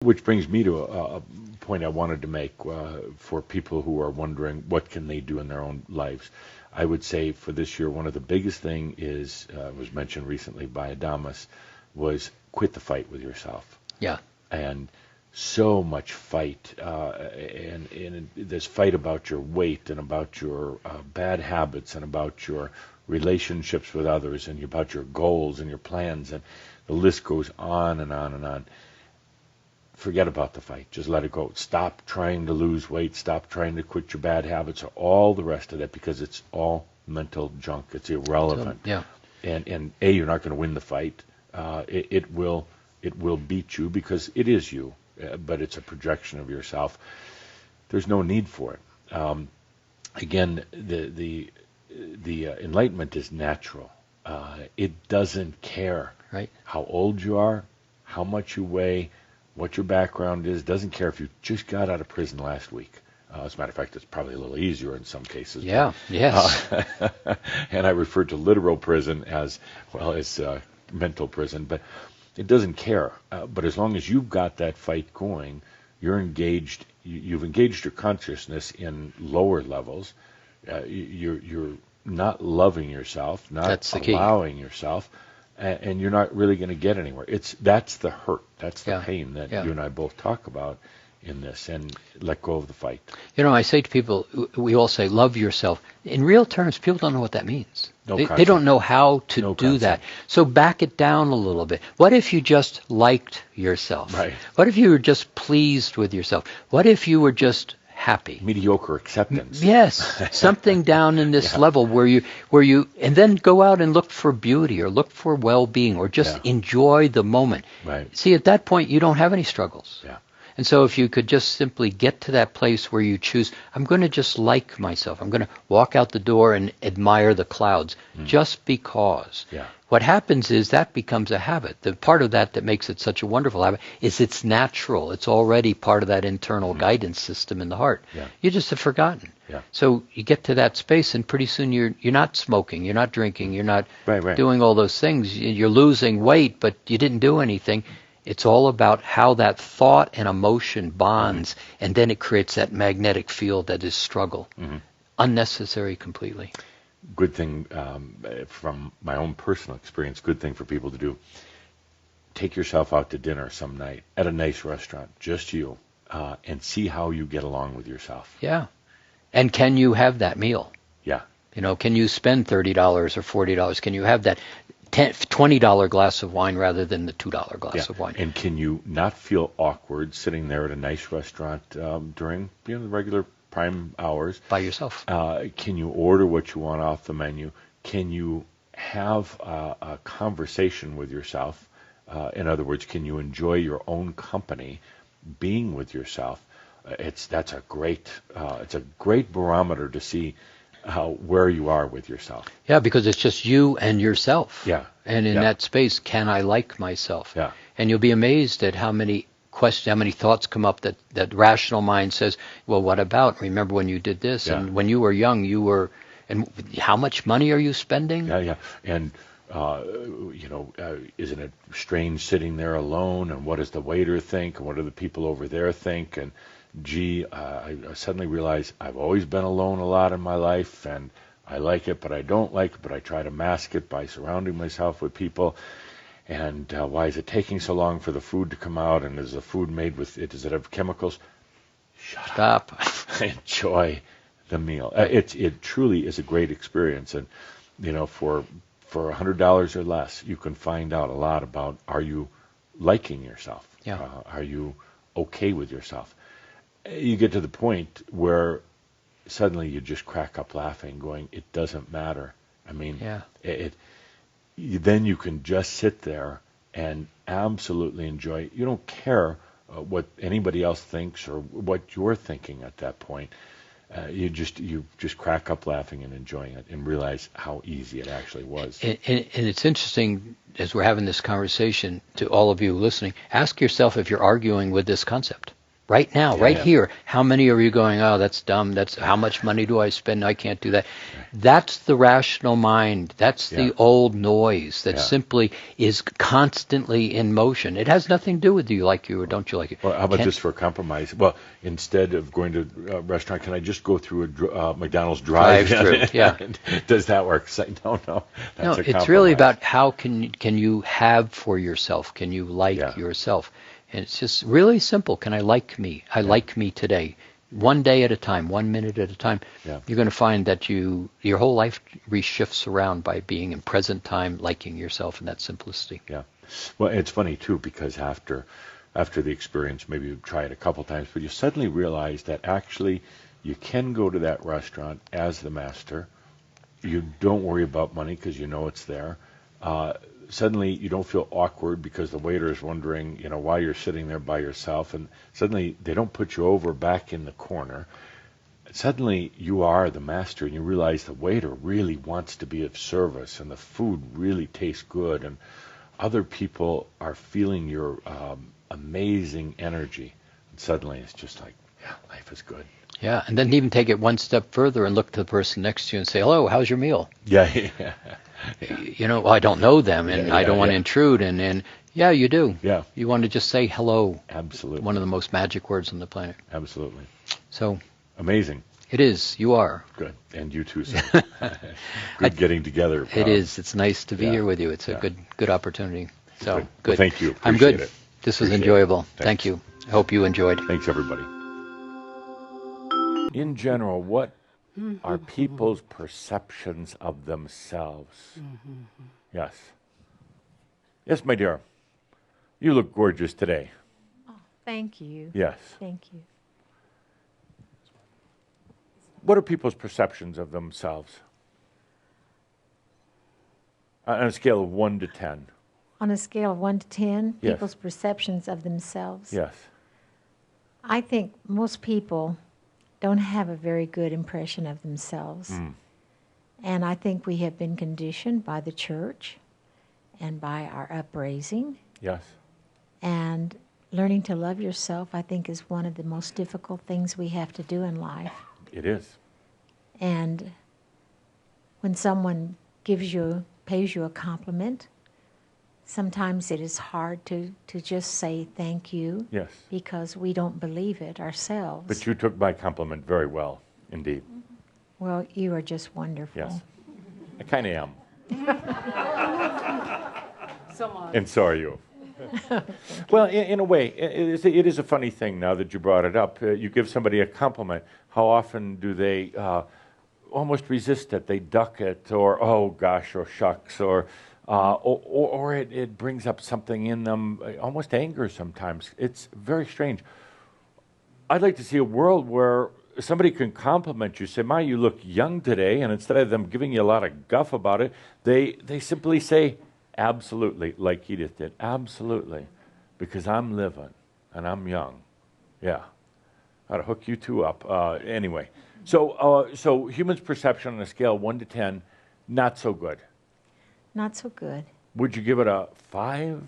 Which brings me to a point I wanted to make for people who are wondering what can they do in their own lives. I would say for this year, one of the biggest thing is, was mentioned recently by Adamus, was quit the fight with yourself. Yeah. And so much fight, and this fight about your weight and about your bad habits and about your relationships with others and about your goals and your plans, and the list goes on and on and on. Forget about the fight. Just let it go. Stop trying to lose weight. Stop trying to quit your bad habits or all the rest of that, because it's all mental junk. It's irrelevant. So, yeah. And you're not going to win the fight. It will beat you because it is you, but it's a projection of yourself. There's no need for it. Again, the enlightenment is natural. It doesn't care how old you are, how much you weigh, what your background is. Doesn't care if you just got out of prison last week. As a matter of fact, it's probably a little easier in some cases. Yeah, yes. And I refer to literal prison as well as mental prison, but it doesn't care. But as long as you've got that fight going, you're engaged. You've engaged your consciousness in lower levels. You're not loving yourself, not allowing yourself. And you're not really going to get anywhere. That's the hurt, that's the pain that you and I both talk about in this, and let go of the fight. You know, I say to people, we all say, love yourself. In real terms, people don't know what that means. They don't know how to do that. So back it down a little bit. What if you just liked yourself? Right. What if you were just pleased with yourself? What if you were just happy? Mediocre acceptance. Yes, something down in this level where you, and then go out and look for beauty or look for well-being or just enjoy the moment. Right. See, at that point, you don't have any struggles. Yeah. And so if you could just simply get to that place where you choose, I'm going to just like myself. I'm going to walk out the door and admire the clouds just because. Yeah. What happens is that becomes a habit. The part of that makes it such a wonderful habit is it's natural. It's already part of that internal guidance system in the heart. Yeah. You just have forgotten. Yeah. So you get to that space, and pretty soon you're not smoking, you're not drinking, you're not right. doing all those things. You're losing weight, but you didn't do anything. It's all about how that thought and emotion bonds, and then it creates that magnetic field that is struggle. Unnecessary completely. Good thing, from my own personal experience, good thing for people to do. Take yourself out to dinner some night at a nice restaurant, just you, and see how you get along with yourself. Yeah. And can you have that meal? Yeah. You know, can you spend $30 or $40? Can you have that $20 glass of wine rather than the $2 glass of wine? And can you not feel awkward sitting there at a nice restaurant during the regular prime hours by yourself? Can you order what you want off the menu? Can you have a conversation with yourself? In other words, can you enjoy your own company, being with yourself? It's a great barometer to see where you are with yourself. Yeah, because it's just you and yourself. Yeah. And in that space, can I like myself? Yeah. And you'll be amazed at how many questions, how many thoughts come up that rational mind says, well, what about? Remember when you did this? And when you were young, and how much money are you spending? Yeah. And, isn't it strange sitting there alone? And what does the waiter think? And what do the people over there think? And gee, I suddenly realize I've always been alone a lot in my life, and I like it, but I don't like it, but I try to mask it by surrounding myself with people. And why is it taking so long for the food to come out? And is the food made with it? Does it have chemicals? Shut up. Enjoy the meal. It truly is a great experience. And, for $100 or less, you can find out a lot about, are you liking yourself? Yeah. Are you okay with yourself? You get to the point where suddenly you just crack up laughing, going, it doesn't matter. I mean, then you can just sit there and absolutely enjoy it. You don't care what anybody else thinks or what you're thinking at that point. You just crack up laughing and enjoying it, and realize how easy it actually was. And it's interesting, as we're having this conversation, to all of you listening, ask yourself if you're arguing with this concept. right now, Yeah, right yeah. here. How many are you going, oh, that's dumb. That's how much money do I spend? I can't do that. That's the rational mind. That's Yeah. the old noise that Yeah. simply is constantly in motion. It has nothing to do with do you like you or don't you like it. Well, how about Can- this for a compromise? Well, instead of going to a restaurant, can I just go through a McDonald's drive-in? Drive-through, yeah. Does that work? Say, no, No, that's a it's really compromise. about how can you have for yourself? Can you like Yeah. yourself? And it's just really simple. Can I like me? I like me today. One day at a time, 1 minute at a time. Yeah. You're going to find that your whole life reshifts around by being in present time, liking yourself in that simplicity. Yeah. Well, it's funny too because after the experience, maybe you try it a couple times, but you suddenly realize that actually you can go to that restaurant as the master. You don't worry about money because you know it's there. Suddenly you don't feel awkward because the waiter is wondering, why you're sitting there by yourself, and suddenly they don't put you over back in the corner. Suddenly you are the master, and you realize the waiter really wants to be of service, and the food really tastes good, and other people are feeling your amazing energy. And suddenly it's just like, yeah, life is good. Yeah, and then even take it one step further and look to the person next to you and say, hello, how's your meal? Yeah. Well, I don't know them, and Yeah, I don't want to yeah. intrude, and yeah, you do. Yeah. You want to just say hello. Absolutely. One of the most magic words on the planet. Absolutely. So Amazing. it is. You are. Good. And you too, sir. Good getting together. It is. It's nice to be yeah, here with you. It's a yeah. good opportunity. So Good. good. Well, thank you. I'm Appreciate good. it. This was Appreciate it. enjoyable. Thanks. Thank you. I hope you enjoyed. Thanks, everybody. In general, what are people's perceptions of themselves? Yes. Yes, my dear. You look gorgeous today. Oh, thank you. Yes. Thank you. What are people's perceptions of themselves? On a scale of 1 to 10. On a scale of 1 to 10, Yes. people's perceptions of themselves. Yes. I think most people don't have a very good impression of themselves. And I think we have been conditioned by the church and by our upraising. Yes. And learning to love yourself, I think, is one of the most difficult things we have to do in life. It is. And when someone pays you a compliment, sometimes it is hard to just say thank you. Yes. Because we don't believe it ourselves. But you took my compliment very well, indeed. Well, you are just wonderful. Yes. I kind of am. And so are you. Well, in a way, it is a funny thing now that you brought it up. You give somebody a compliment. How often do they almost resist it? They duck it, or oh gosh, or shucks, or it brings up something in them, almost anger sometimes. It's very strange. I'd like to see a world where somebody can compliment you, say, "Ma, you look young today," and instead of them giving you a lot of guff about it, they simply say, "Absolutely," like Edith did, "absolutely, because I'm living and I'm young." Yeah, ought to hook you two up. Anyway, so humans' perception on a scale of 1 to 10, not so good. Not so good. Would you give it a 5?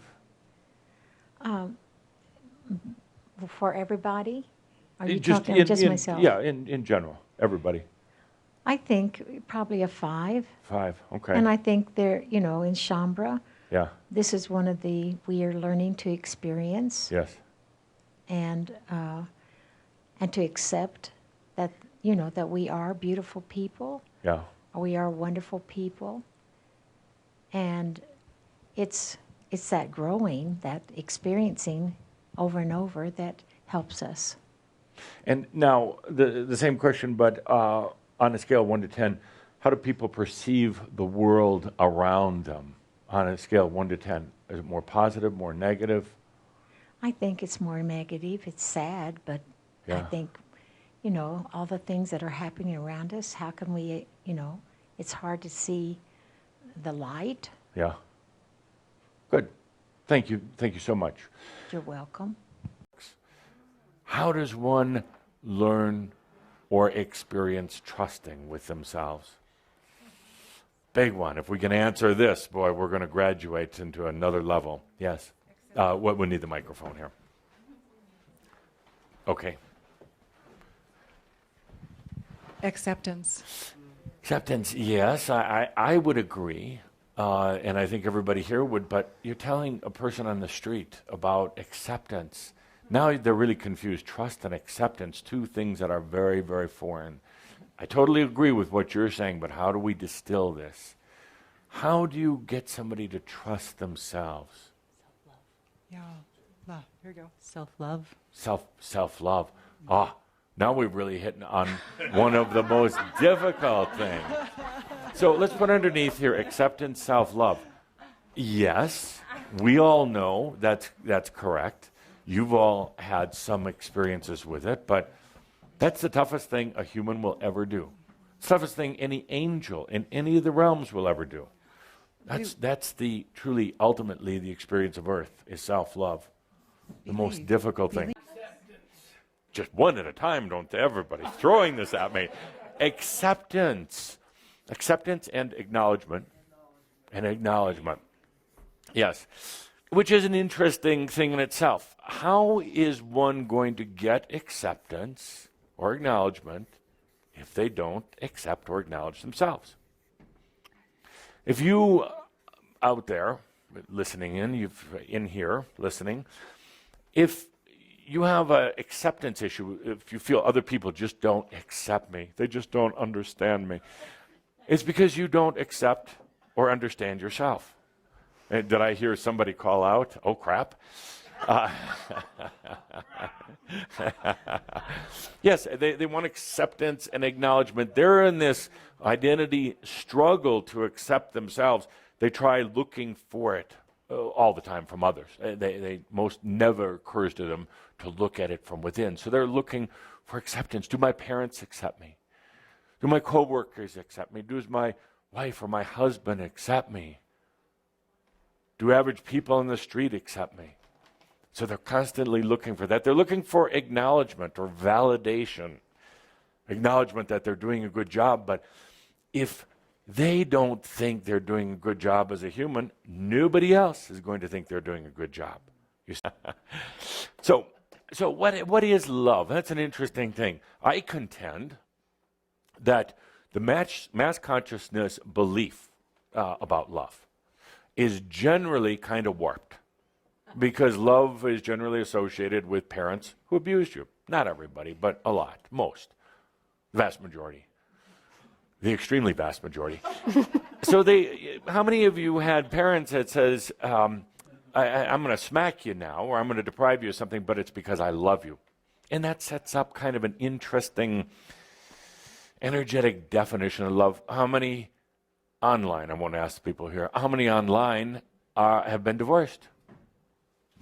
For everybody? Are you Just talking just myself? Yeah, in general, everybody. I think probably a 5. 5, okay. And I think there, in Shambhala, Yeah, this is one of we are learning to experience yes, and to accept that, that we are beautiful people, yeah, we are wonderful people. And it's that growing, that experiencing over and over that helps us. And now, the same question, but on a scale of 1 to 10, how do people perceive the world around them on a scale of 1 to 10? Is it more positive, more negative? I think it's more negative. It's sad, but I Yeah. think, all the things that are happening around us, how can we, it's hard to see the light. Yeah. Good. Thank you. Thank you so much. You're welcome. How does one learn or experience trusting with themselves? Big one. If we can answer this, boy, we're going to graduate into another level. Yes. We need the microphone here. Okay. Acceptance. Acceptance, yes, I would agree. And I think everybody here would, but you're telling a person on the street about acceptance. Now they're really confused. Trust and acceptance, two things that are very, very foreign. I totally agree with what you're saying, but how do we distill this? How do you get somebody to trust themselves? Self-love. Yeah. Love. Here we go. Self-love. Self-love. Now we've really hit on one of the most difficult things. So let's put underneath here acceptance, self-love. Yes, we all know that's correct. You've all had some experiences with it, but that's the toughest thing a human will ever do. It's the toughest thing any angel in any of the realms will ever do. That's the truly, ultimately, the experience of Earth is self-love. The most difficult thing. Just one at a time, don't everybody throwing this at me. Acceptance. Acceptance and acknowledgement. And acknowledgement. Yes. Which is an interesting thing in itself. How is one going to get acceptance or acknowledgement if they don't accept or acknowledge themselves? If you out there listening in here listening, if you have an acceptance issue, if you feel other people just don't accept me, they just don't understand me, it's because you don't accept or understand yourself. And did I hear somebody call out, oh crap? Yes, they want acceptance and acknowledgement. They're in this identity struggle to accept themselves. They try looking for it all the time from others. They most never occurs to them to look at it from within. So they're looking for acceptance. Do my parents accept me? Do my coworkers accept me? Does my wife or my husband accept me? Do average people on the street accept me? So they're constantly looking for that. They're looking for acknowledgement or validation. Acknowledgement that they're doing a good job. But if they don't think they're doing a good job as a human, nobody else is going to think they're doing a good job. So what is love? That's an interesting thing. I contend that the mass consciousness belief about love is generally kind of warped. Because love is generally associated with parents who abused you. Not everybody, but a lot, most, the vast majority, the extremely vast majority. So how many of you had parents that says, I'm going to smack you now, or I'm going to deprive you of something, but it's because I love you? And that sets up kind of an interesting, energetic definition of love. How many online, I want to ask people here, how many online have been divorced?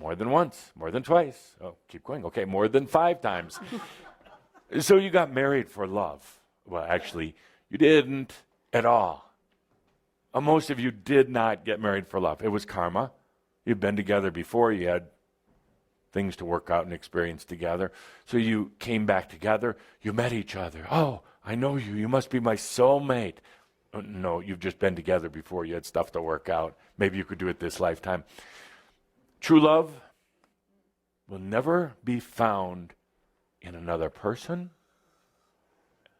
More than once, more than twice. Oh, keep going. Okay, more than 5 times. So you got married for love. Well, actually, you didn't at all. Most of you did not get married for love. It was karma. You'd been together before. You had things to work out and experience together. So you came back together. You met each other. Oh, I know you. You must be my soulmate. Oh, no, you've just been together before. You had stuff to work out. Maybe you could do it this lifetime. True love will never be found in another person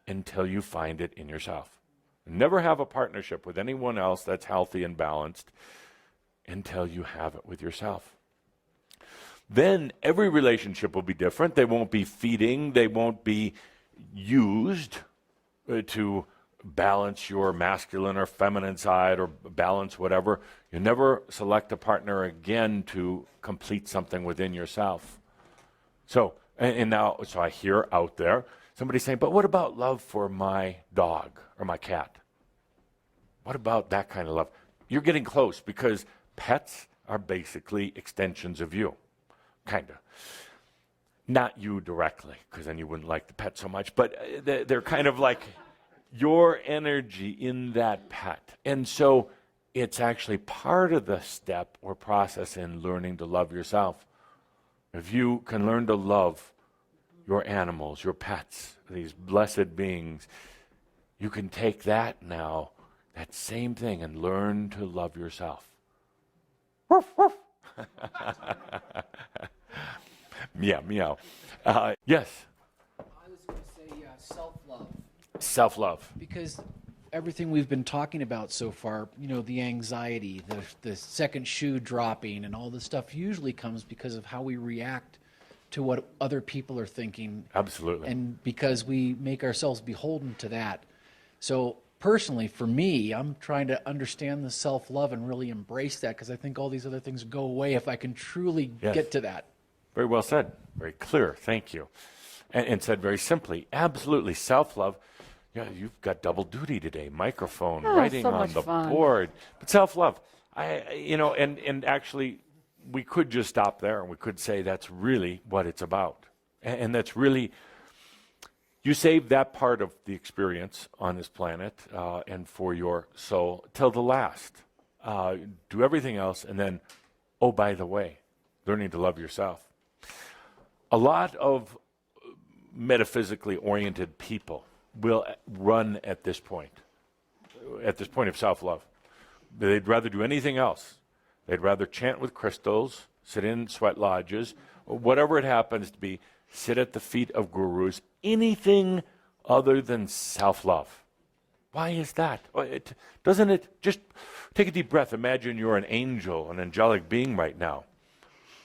until you find it in yourself. Never have a partnership with anyone else that's healthy and balanced until you have it with yourself. Then every relationship will be different. They won't be feeding. They won't be used to balance your masculine or feminine side or balance whatever. You never select a partner again to complete something within yourself. So I hear out there somebody saying, but what about love for my dog or my cat? What about that kind of love? You're getting close because pets are basically extensions of you, kind of. Not you directly, because then you wouldn't like the pet so much, but they're kind of like your energy in that pet. And so it's actually part of the step or process in learning to love yourself. If you can learn to love your animals, your pets, these blessed beings, you can take that now, that same thing, and learn to love yourself. Meow, meow. Yes, I was going to say self-love, self-love. because everything we've been talking about so far, the anxiety, the second shoe dropping, and all this stuff usually comes because of how we react to what other people are thinking. Absolutely. And because we make ourselves beholden to that. So personally, for me, I'm trying to understand the self-love and really embrace that, because I think all these other things go away if I can truly Yes. get to that. Very well said. Very clear. Thank you. And said very simply, absolutely, self-love. Yeah, you've got double duty today. Microphone, writing so on much the fun. board. But self-love. And actually, we could just stop there and we could say that's really what it's about. And that's really, you save that part of the experience on this planet and for your soul till the last. Do everything else, and then, oh, by the way, learning to love yourself. A lot of metaphysically oriented people will run at this point of self-love. They'd rather do anything else. They'd rather chant with crystals, sit in sweat lodges, or whatever it happens to be, sit at the feet of gurus, anything other than self-love. Why is that? Doesn't it just take a deep breath? Imagine you're an angel, an angelic being right now.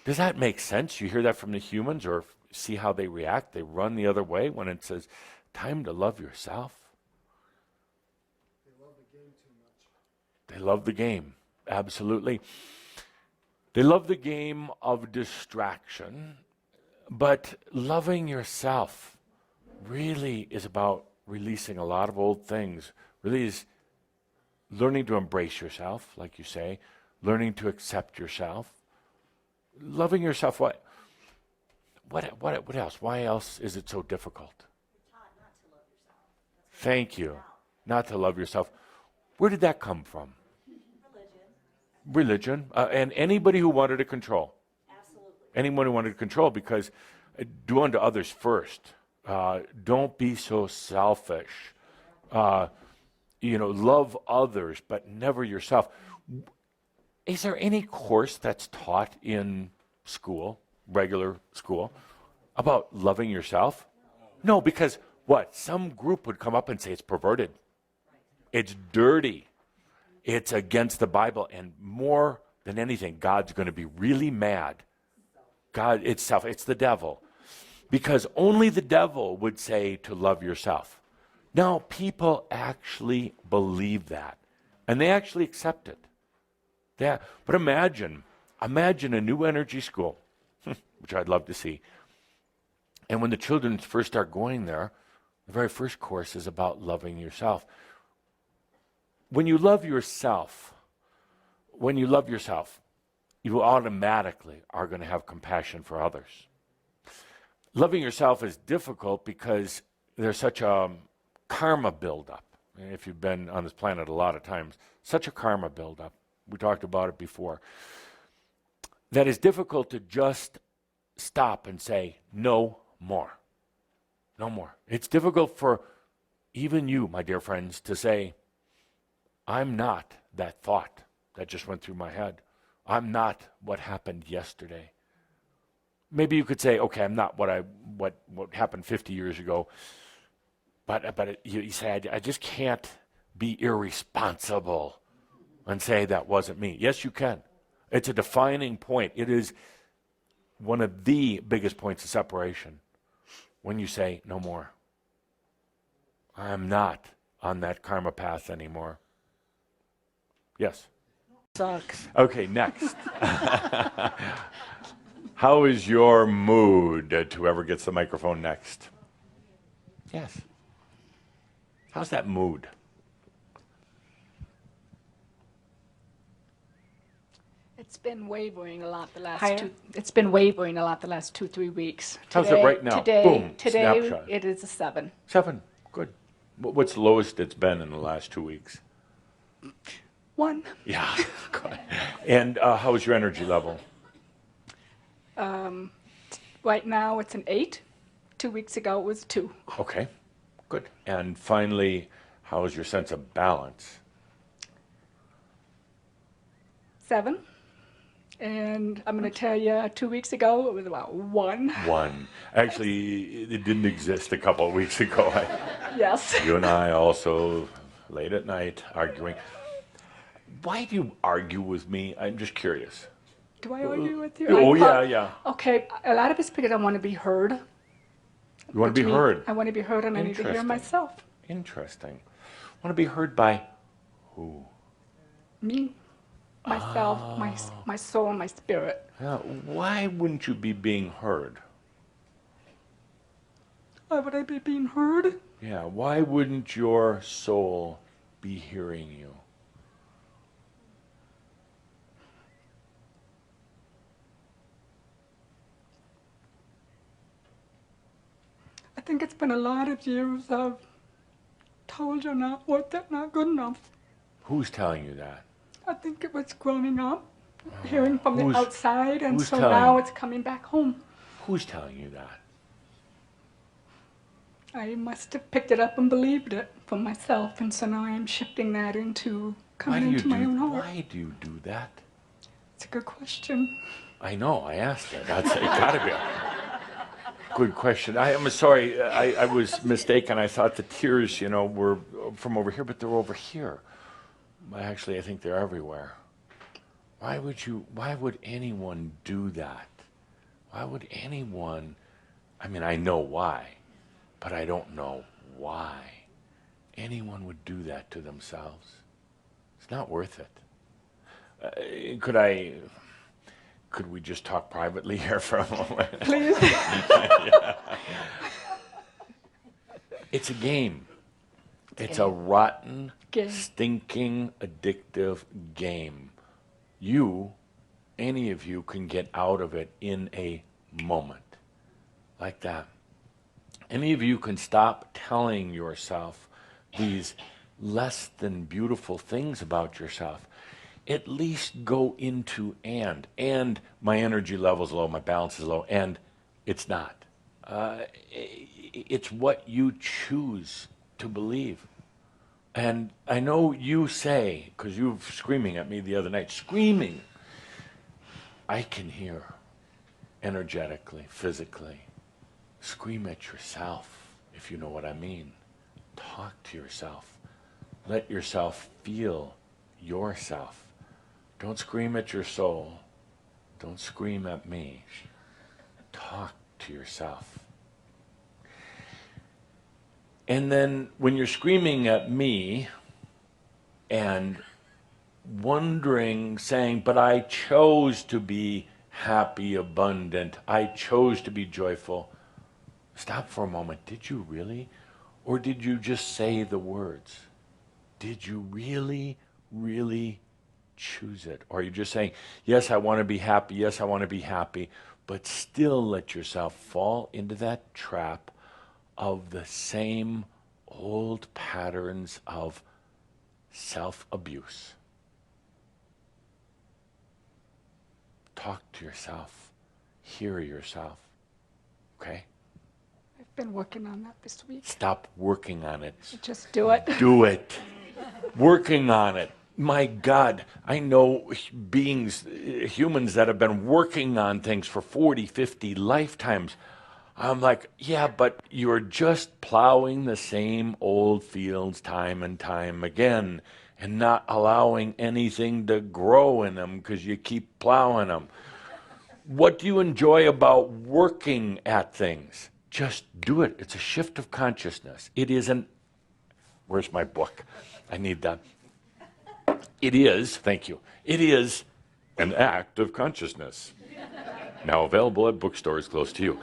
Does that make sense? You hear that from the humans, or see how they react? They run the other way when it says, time to love yourself. They love the game too much. They love the game, absolutely. They love the game of distraction, but loving yourself really is about releasing a lot of old things. Really is learning to embrace yourself, like you say, learning to accept yourself. Loving yourself, what else? Why else is it so difficult? You're taught not to love yourself. That's what Thank it's you. about. Not to love yourself. Where did that come from? Religion. And anybody who wanted to control. Absolutely. Anyone who wanted to control, because do unto others first. Don't be so selfish. Love others, but never yourself. Is there any course that's taught in school, regular school, about loving yourself? No, because what? Some group would come up and say it's perverted. It's dirty. It's against the Bible. And more than anything, God's going to be really mad. God itself, it's the devil. Because only the devil would say to love yourself. Now, people actually believe that. And they actually accept it. But imagine a new energy school, which I'd love to see. And when the children first start going there, the very first course is about loving yourself. When you love yourself, you automatically are going to have compassion for others. Loving yourself is difficult because there's such a karma buildup. If you've been on this planet a lot of times, such a karma buildup. We talked about it before. That is difficult to just stop and say, no more. No more. It's difficult for even you, my dear friends, to say, I'm not that thought that just went through my head. I'm not what happened yesterday. Maybe you could say, okay, I'm not what happened 50 years ago. But you say, I just can't be irresponsible and say that wasn't me. Yes, you can. It's a defining point. It is one of the biggest points of separation when you say, no more. I'm not on that karma path anymore. Yes? Sucks. Okay, next. How is your mood? Whoever gets the microphone next. Yes. How's that mood? It's been wavering a lot the last Higher? 2-3 weeks. How's it right now? Today, Boom, today snapshot. it is a 7. 7. Good. What's the lowest it's been in the last 2 weeks? 1. Yeah. Good. And how's your energy level? Right now it's an 8. 2 weeks ago it was 2. Okay. Good. And finally, how's your sense of balance? 7. And I'm going to tell you, 2 weeks ago, it was about 1. One. Actually, it didn't exist a couple of weeks ago. Yes. You and I also, late at night, arguing. Why do you argue with me? I'm just curious. Do I argue with you? Oh, yeah, yeah. Okay, a lot of it's because I want to be heard. You want to Which be means heard. I want to be heard, and I need to hear Interesting. myself. Interesting. Want to be heard by who? Me, myself, my soul, and my spirit. Yeah, why wouldn't you be being heard? Why would I be being heard? Yeah, why wouldn't your soul be hearing you? I think it's been a lot of years of told you're not worth it, not good enough. Who's telling you that? I think it was growing up, hearing from the outside, and who's so telling now you? it's coming back home. Who's telling you that? I must have picked it up and believed it for myself, and so now I'm shifting that into coming into my own heart. Why do you do that? It's a good question. I know, I asked it. It gotta be a good question. I'm sorry, I was mistaken. I thought the tears, were from over here, but they're over here. Actually, I think they're everywhere. Why would anyone do that? Why would anyone, I know why, but I don't know why anyone would do that to themselves. It's not worth it. Could we just talk privately here for a moment? Please. Yeah. It's a game. It's a rotten, stinking, addictive game. Any of you can get out of it in a moment. Like that. Any of you can stop telling yourself these less than beautiful things about yourself. At least go into and my energy level's low, my balance is low, and it's not. It's what you choose to believe. And I know you say, because you were screaming at me the other night, screaming, I can hear energetically, physically. Scream at yourself, if you know what I mean. Talk to yourself. Let yourself feel yourself. Don't scream at your soul. Don't scream at me. Talk to yourself. And then when you're screaming at me and wondering, saying, but I chose to be happy, abundant, I chose to be joyful, stop for a moment. Did you really? Or did you just say the words? Did you really, really choose it? Or are you just saying, yes, I want to be happy, yes, I want to be happy, but still let yourself fall into that trap of the same old patterns of self-abuse. Talk to yourself. Hear yourself. Okay? I've been working on that this week. Stop working on it. Just do it. Do it. Working on it. My God, I know humans that have been working on things for 40, 50 lifetimes. I'm like, yeah, but you're just plowing the same old fields time and time again and not allowing anything to grow in them because you keep plowing them. What do you enjoy about working at things? Just do it. It's a shift of consciousness. It is where's my book? I need that. It is, thank you, it is an act of consciousness. Now available at bookstores close to you.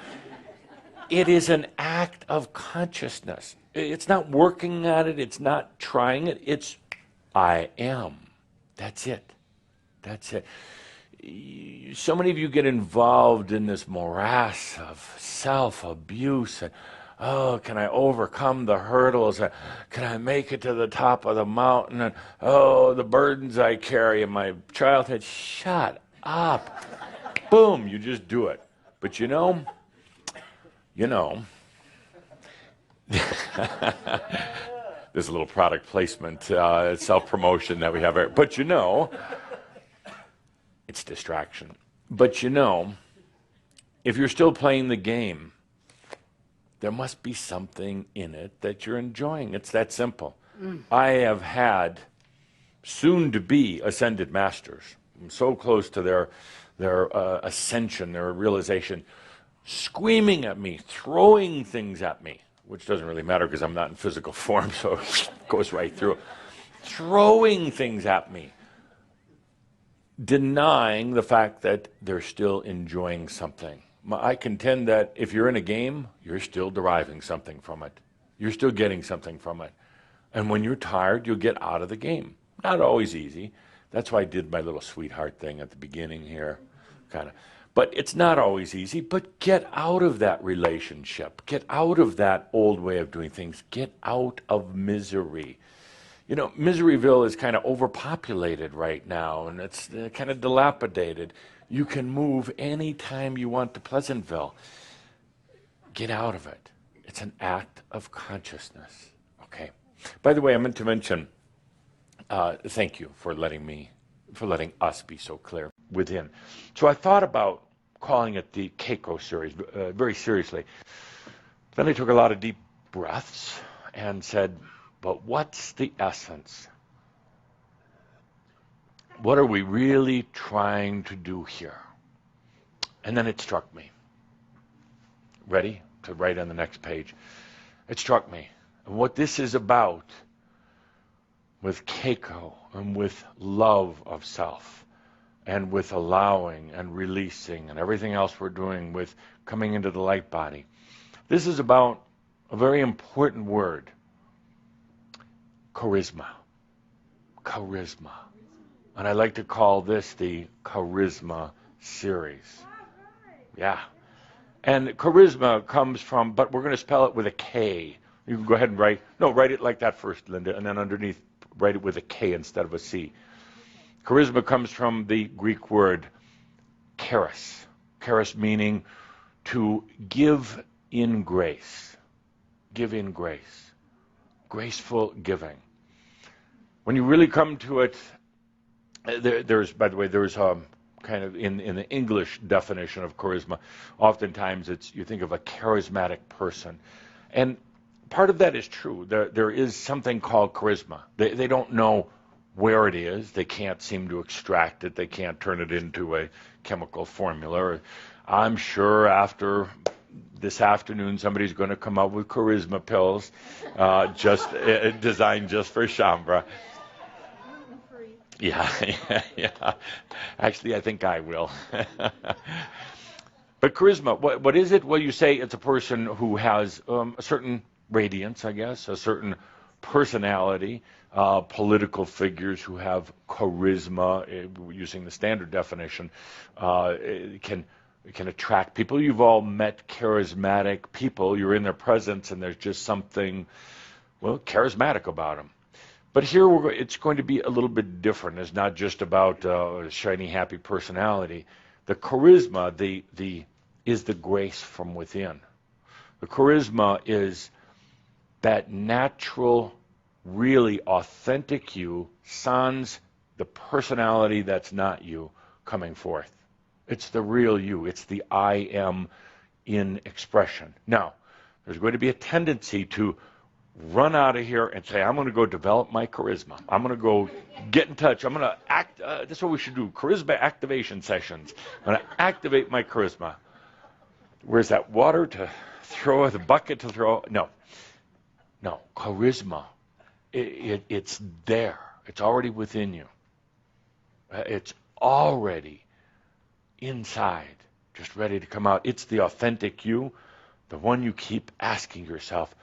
It is an act of consciousness. It's not working at it. It's not trying it. It's I am. That's it. That's it. So many of you get involved in this morass of self-abuse and, oh, can I overcome the hurdles? Can I make it to the top of the mountain? And, oh, the burdens I carry in my childhood. Shut up. Boom, you just do it. But you know, there's a little product placement, self-promotion that we have here. But It's distraction. But you know, if you're still playing the game, there must be something in it that you're enjoying. It's that simple. I have had soon-to-be ascended masters, I'm so close to their ascension, their realization, screaming at me, throwing things at me, which doesn't really matter because I'm not in physical form, so it goes right through. Throwing things at me, denying the fact that they're still enjoying something. I contend that if you're in a game, you're still deriving something from it. You're still getting something from it. And when you're tired, you'll get out of the game. Not always easy. That's why I did my little sweetheart thing at the beginning here, kind of. But it's not always easy, but get out of that relationship. Get out of that old way of doing things. Get out of misery. You know, Miseryville is kind of overpopulated right now, and it's kind of dilapidated. You can move anytime you want to Pleasantville. Get out of it. It's an act of consciousness. Okay. By the way, I meant to mention, thank you for letting us be so clear within. So I thought about calling it the Keiko series very seriously. Then I took a lot of deep breaths and said, but what's the essence? What are we really trying to do here? And then it struck me. Ready to write on the next page? It struck me. And what this is about with Keiko and with love of self and with allowing and releasing and everything else we're doing with coming into the light body. This is about a very important word. Charisma. Charisma. And I like to call this the Charisma series. Yeah. And charisma comes from, but we're going to spell it with a K. You can go ahead and write it like that first, Linda, and then underneath, write it with a K instead of a C. Charisma comes from the Greek word charis. Charis meaning to give in grace. Give in grace. Graceful giving. When you really come to it, there's kind of in the English definition of charisma, oftentimes you think of a charismatic person. And part of that is true. There is something called charisma. They don't know where it is. They can't seem to extract it. They can't turn it into a chemical formula. I'm sure after this afternoon somebody's going to come up with charisma pills designed just for Shambra. Yeah. Actually, I think I will. But charisma, what is it? Well, you say it's a person who has a certain radiance, I guess, a certain personality. Political figures who have charisma, using the standard definition, can attract people. You've all met charismatic people. You're in their presence, and there's just something, charismatic about them. But here it's going to be a little bit different. It's not just about a shiny, happy personality. The charisma, is the grace from within. The charisma is that natural, really authentic you, sans the personality that's not you coming forth. It's the real you. It's the I am in expression. Now, there's going to be a tendency to run out of here and say, I'm going to go develop my charisma. I'm going to go get in touch. I'm going to act. That's what we should do. Charisma activation sessions. I'm going to activate my charisma. Where's that water to throw, the bucket to throw? No. Charisma. It's there. It's already within you. It's already inside, just ready to come out. It's the authentic you, the one you keep asking yourself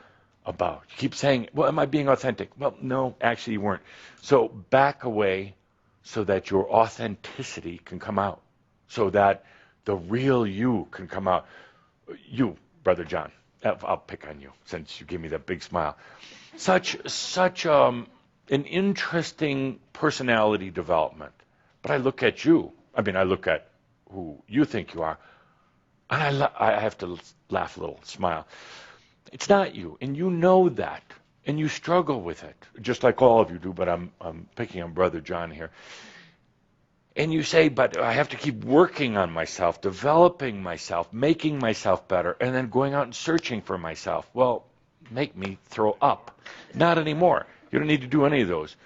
about. You keep saying, well, am I being authentic? Well, no, actually you weren't. So back away so that your authenticity can come out, so that the real you can come out. You, Brother John, I'll pick on you since you gave me that big smile. Such an interesting personality development. But I look at you. I look at who you think you are, and I have to laugh a little, smile. It's not you, and you know that, and you struggle with it, just like all of you do, but I'm picking on Brother John here. And you say, but I have to keep working on myself, developing myself, making myself better, and then going out and searching for myself. Well, make me throw up. Not anymore. You don't need to do any of those.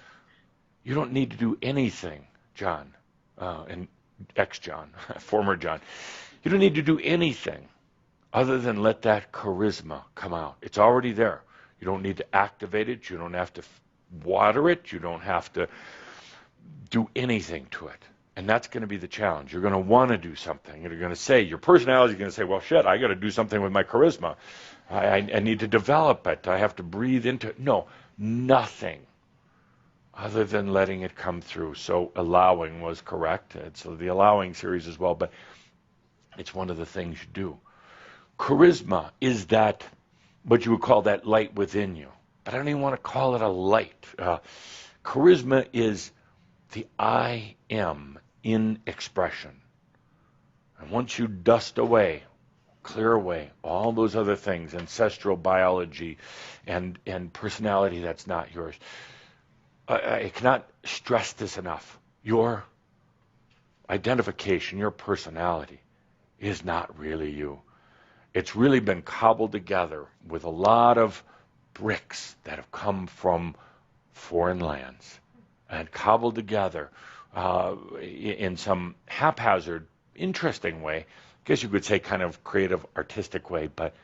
You don't need to do anything, John, and ex-John, former John. You don't need to do anything other than let that charisma come out. It's already there. You don't need to activate it. You don't have to water it. You don't have to do anything to it. And that's going to be the challenge. You're going to want to do something. You're going to say, your personality is going to say, well, shit, I got to do something with my charisma. I need to develop it. I have to breathe into it. No, nothing other than letting it come through. So allowing was correct. It's the allowing series as well, but it's one of the things you do. Charisma is that, what you would call that light within you. But I don't even want to call it a light. Charisma is the I am in expression. And once you dust away, clear away all those other things, ancestral biology and personality that's not yours, I cannot stress this enough. Your identification, your personality is not really you. It's really been cobbled together with a lot of bricks that have come from foreign lands and cobbled together in some haphazard, interesting way. I guess you could say kind of creative, artistic way, but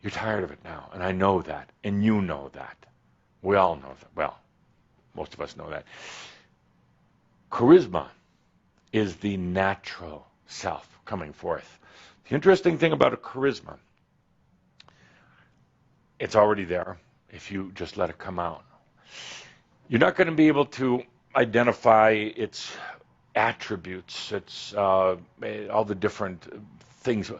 you're tired of it now. And I know that. And you know that. We all know that. Well, most of us know that. Charisma is the natural self coming forth. The interesting thing about a charisma, it's already there if you just let it come out. You're not going to be able to identify its attributes, its all the different things.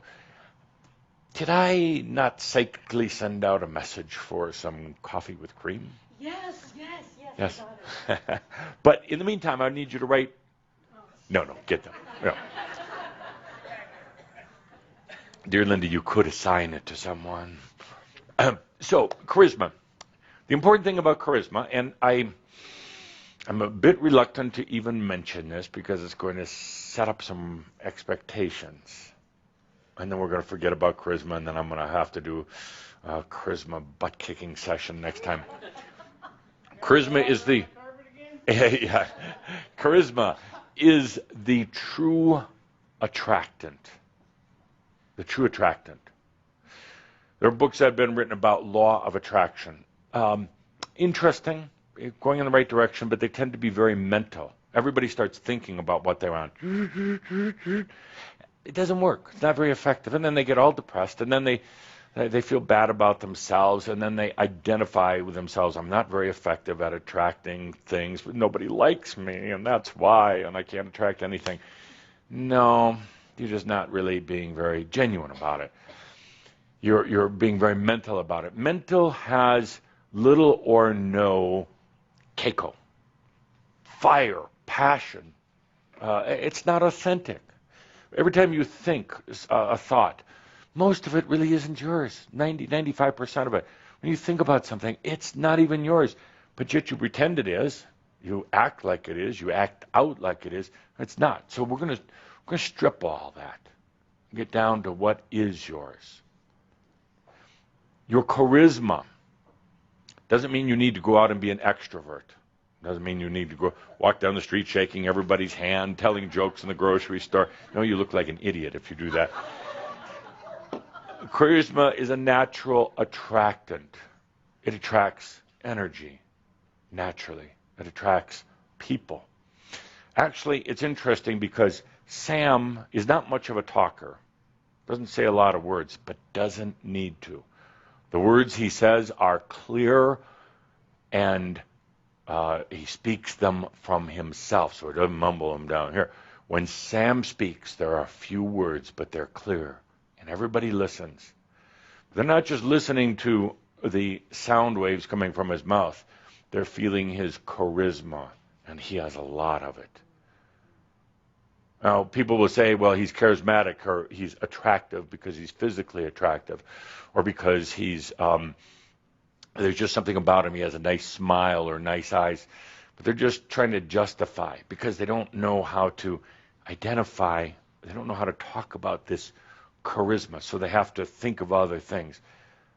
Did I not psychically send out a message for some coffee with cream? Yes. Yes. But in the meantime, I need you to write. No, get them. No. Dear Linda, you could assign it to someone. So, charisma. The important thing about charisma, and I'm a bit reluctant to even mention this because it's going to set up some expectations. And then we're going to forget about charisma, and then I'm going to have to do a charisma butt-kicking session next time. Charisma is the... yeah. Charisma is the true attractant. The true attractant. There are books that have been written about law of attraction. Interesting, going in the right direction, but they tend to be very mental. Everybody starts thinking about what they want. It doesn't work. It's not very effective. And then they get all depressed, and then they feel bad about themselves, and then they identify with themselves. I'm not very effective at attracting things, but nobody likes me, and that's why, and I can't attract anything. No, you're just not really being very genuine about it. You're being very mental about it. Mental has little or no keiko, fire, passion. It's not authentic. Every time you think a thought, most of it really isn't yours, 95% of it. When you think about something, it's not even yours, but yet you pretend it is. You act like it is. You act out like it is. It's not. So we're going to strip all that and get down to what is yours. Your charisma doesn't mean you need to go out and be an extrovert. Doesn't mean you need to go walk down the street shaking everybody's hand, telling jokes in the grocery store. No, you look like an idiot if you do that. Charisma is a natural attractant. It attracts energy naturally. It attracts people. Actually, it's interesting because Sam is not much of a talker. Doesn't say a lot of words, but doesn't need to. The words he says are clear, and he speaks them from himself, so he doesn't mumble them down here. When Sam speaks, there are few words, but they're clear, and everybody listens. They're not just listening to the sound waves coming from his mouth. They're feeling his charisma, and he has a lot of it. Now, people will say, well, he's charismatic or he's attractive because he's physically attractive or because he's there's just something about him. He has a nice smile or nice eyes. but they're just trying to justify because they don't know how to identify, they don't know how to talk about this charisma, so they have to think of other things.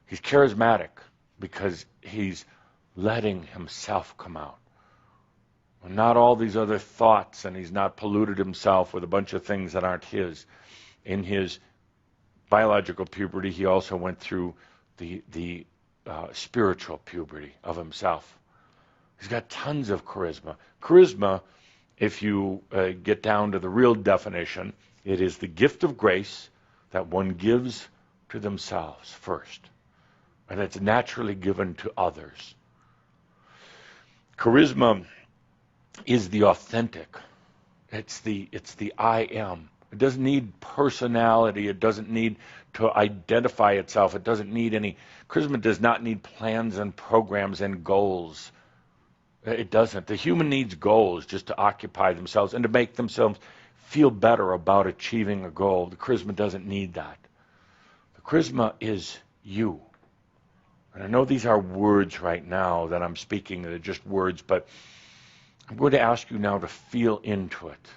He's charismatic because he's letting himself come out. Not all these other thoughts, and he's not polluted himself with a bunch of things that aren't his. In his biological puberty, he also went through the spiritual puberty of himself. He's got tons of charisma. Charisma, if you get down to the real definition, it is the gift of grace that one gives to themselves first, and it's naturally given to others. Charisma is the authentic. It's the I am. It doesn't need personality. It doesn't need to identify itself. It doesn't need any. Charisma does not need plans and programs and goals. It doesn't. The human needs goals just to occupy themselves and to make themselves feel better about achieving a goal. The charisma doesn't need that. The charisma is you. And I know these are words right now that I'm speaking. They're just words, but I'm going to ask you now to feel into it.